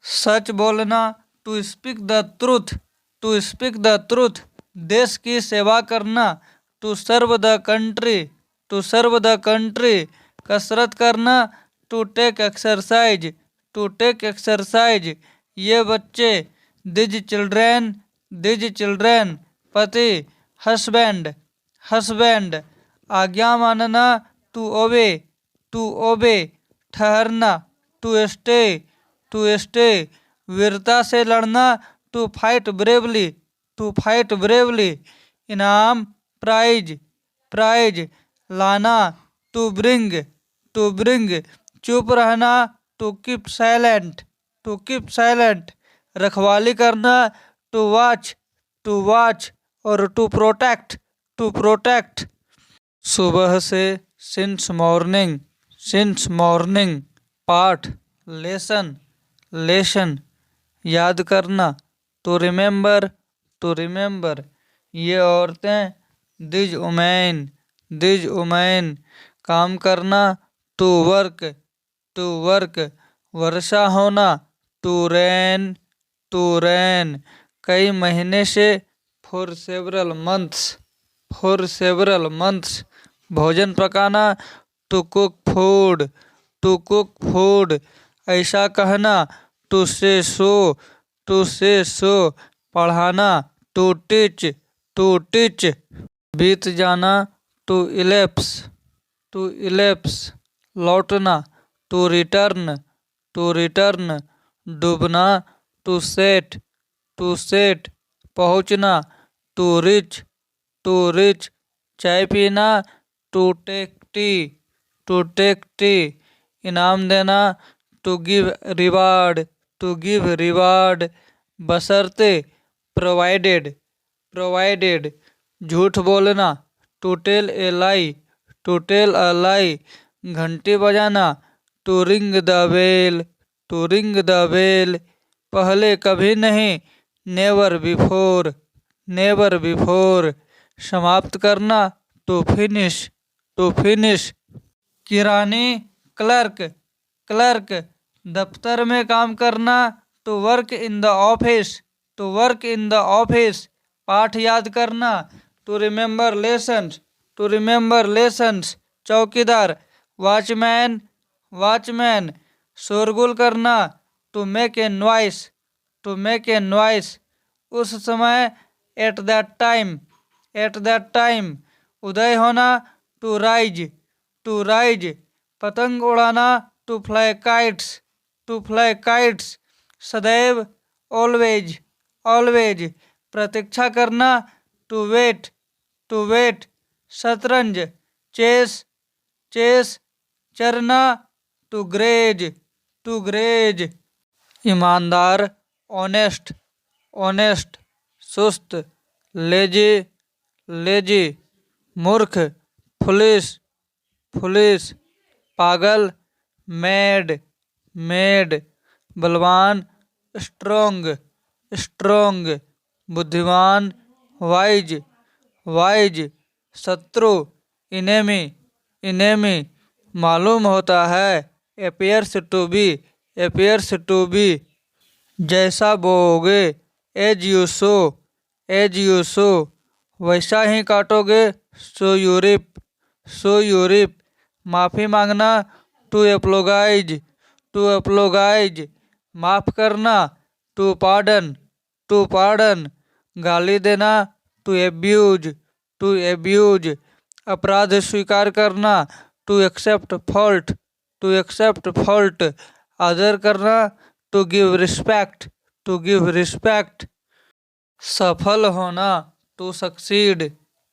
सच बोलना, to speak the truth, to speak the truth. देश की सेवा करना, to serve the country, to serve the country. कसरत करना, to take exercise, to take exercise. ये बच्चे, दिज चिल्ड्रेन, दिज चिल्ड्रेन। पति, हस्बैंड, हस्बैंड। आज्ञा मानना, टू ओबे, टू ओबे। ठहरना, टू स्टे, टू स्टे। वीरता से लड़ना, to fight bravely, to fight bravely. इनाम, प्राइज, प्राइज। लाना, टू ब्रिंग, टू ब्रिंग। चुप रहना, to keep silent, to keep silent. रखवाली करना, टू वॉच, टू वॉच। और टू प्रोटेक्ट, टू प्रोटेक्ट। सुबह से, सिंस मॉर्निंग, सिंस मॉर्निंग। पाठ, लेसन, लेशन। याद करना, टू रिमेंबर, टू रिमेंबर। ये औरतें, दिज उमैन, दिज उमैन। काम करना, टू वर्क, टू वर्क। वर्षा होना, टू रेन, टू रेन। कई महीने से, for several months, for several months. भोजन पकाना, to cook food, to cook food. ऐसा कहना, टू से सो, टू से सो। पढ़ाना, टू टीच, टू टीच। बीत जाना, टू इलेप्स, टू इलेप्स। लौटना, टू रिटर्न, टू रिटर्न। डूबना, टू सेट, टू सेट। पहुँचना, टू रिच, टू रिच। चाय पीना, to take tea, to take tea. इनाम देना, to give reward, to give reward. बशर्ते, प्रोवाइडेड, प्रोवाइडेड। झूठ बोलना, to tell a lie, to tell a lie. घंटी बजाना, to ring the bell, to ring the bell. पहले कभी नहीं, नेवर बिफोर, नेवर बिफोर। समाप्त करना, टू फिनिश, टू फिनिश। किरानी, क्लर्क, क्लर्क। दफ्तर में काम करना, to work in the office, to work in the office. पाठ याद करना, to remember lessons, to remember lessons. चौकीदार, वॉचमैन, वॉचमैन। शोरगुल करना, to make a noise, to make a noise. उस समय, at that time, at that time. उदय होना, टू राइज, टू राइज। पतंग उड़ाना, to fly kites, to fly kites. सदैव, ऑलवेज, ऑलवेज। प्रतीक्षा करना, टू वेट, टू वेट। शतरंज, चेस, चेस। चरना, टू ग्रेज, टू ग्रेज। ईमानदार, ऑनेस्ट, ऑनेस्ट। सुस्त, लेजी, लेजी। मूर्ख, फुलिश, फुलिश। पागल, मैड, मैड। बलवान, स्ट्रोंग, स्ट्रोंग। बुद्धिमान, वाइज, वाइज। शत्रु, इनेमी, इनेमी। मालूम होता है, appears to be, appears to be। जैसा बोओगे, as you sow, as you sow. वैसा ही काटोगे, so you reap, so you reap. माफ़ी मांगना, टू एप्लोगाइज, टू एप्लोगाइज। माफ़ करना, टू पार्डन, टू पार्डन। गाली देना, टू एब्यूज, टू एब्यूज। अपराध स्वीकार करना, to accept fault, to accept fault. आदर करना, to give respect, to give respect. सफल होना, टू सक्सीड,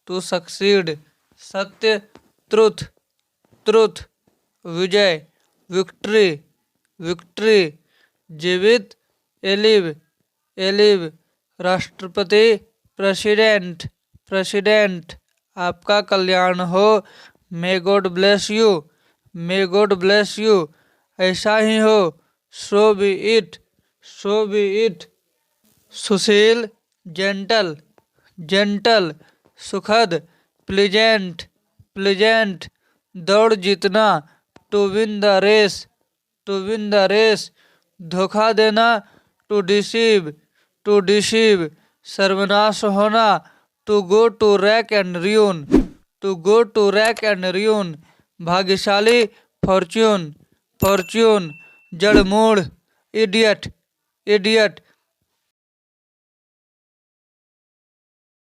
टू सक्सीड। सत्य, ट्रुथ, ट्रुथ। विजय, विक्ट्री, विक्ट्री। जीवित, एलिव, एलिव। राष्ट्रपति, प्रेसिडेंट, प्रेसिडेंट। आपका कल्याण हो, may God bless you, may God bless you. ऐसा ही हो, so be it, so be it. सुशील, जेंटल, जेंटल। सुखद, प्लीजेंट, प्लीजेंट। दौड़ जीतना, to win the race, to win the race. धोखा देना, टू डिसीव, टू डिसीव, सर्वनाश होना, to go to wrack and ruin, to go to wrack and ruin, भाग्यशाली, fortune, fortune, जड़मूढ़, इडियट, इडियट,